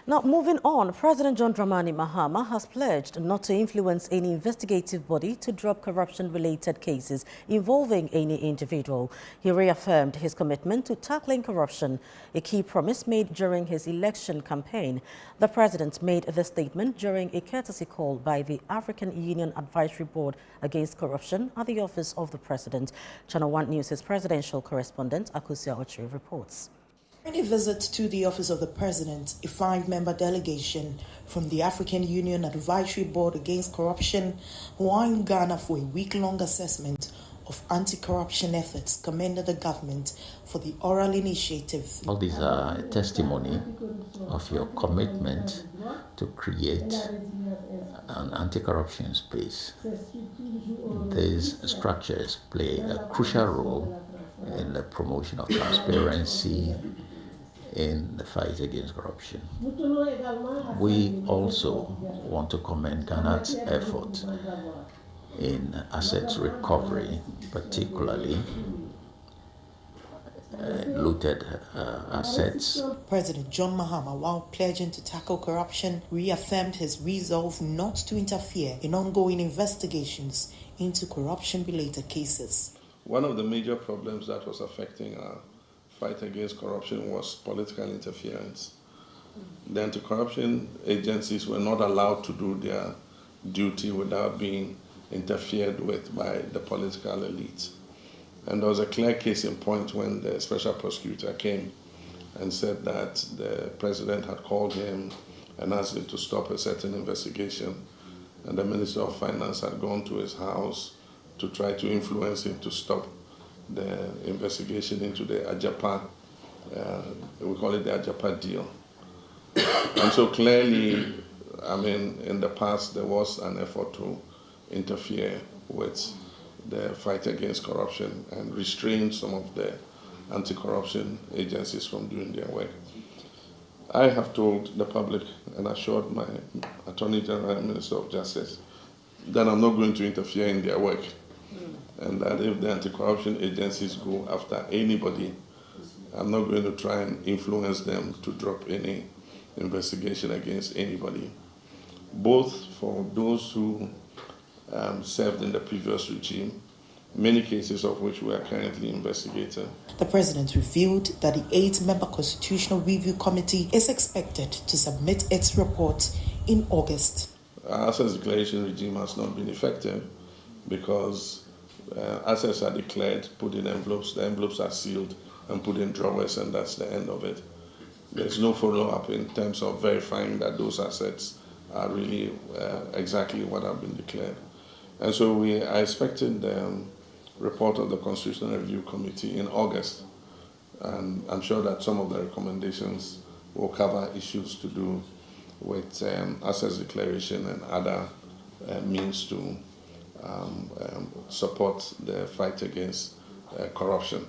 Now, moving on, President John Dramani Mahama has pledged not to influence any investigative body to drop corruption-related cases involving any individual. He reaffirmed his commitment to tackling corruption, a key promise made during his election campaign. The president made the statement during a courtesy call by the African Union Advisory Board Against Corruption at the office of the president. ChannelOne News' presidential correspondent Akusia Ochi reports. In a visit to the office of the president, a 5-member delegation from the African Union Advisory Board Against Corruption, who are in Ghana for a week-long assessment of anti-corruption efforts, commended the government for the oral initiative. All these are a testimony of your commitment to create an anti-corruption space. These structures play a crucial role in the promotion of transparency in the fight against corruption. We also want to commend Ghana's effort in assets recovery, particularly looted assets. President John Mahama, while pledging to tackle corruption, reaffirmed his resolve not to interfere in ongoing investigations into corruption-related cases. One of the major problems that was affecting our fight against corruption was political interference. The anti-corruption agencies were not allowed to do their duty without being interfered with by the political elite. And there was a clear case in point when the special prosecutor came and said that the president had called him and asked him to stop a certain investigation, and the Minister of Finance had gone to his house to try to influence him to stop the investigation into the Ajapa, we call it the Ajapa deal. And so clearly, I mean, in the past there was an effort to interfere with the fight against corruption and restrain some of the anti-corruption agencies from doing their work. I have told the public and assured my Attorney General and Minister of Justice that I'm not going to interfere in their work. And that if the anti-corruption agencies go after anybody, I'm not going to try and influence them to drop any investigation against anybody, both for those who served in the previous regime, many cases of which we are currently investigating. The president revealed that the 8-member Constitutional Review Committee is expected to submit its report in August. Our assets declaration regime has not been effective because assets are declared, put in envelopes, the envelopes are sealed and put in drawers, and that's the end of it. There's no follow-up in terms of verifying that those assets are really exactly what have been declared. And so we are expecting the report of the Constitutional Review Committee in August. And I'm sure that some of the recommendations will cover issues to do with assets declaration and other means to support the fight against corruption.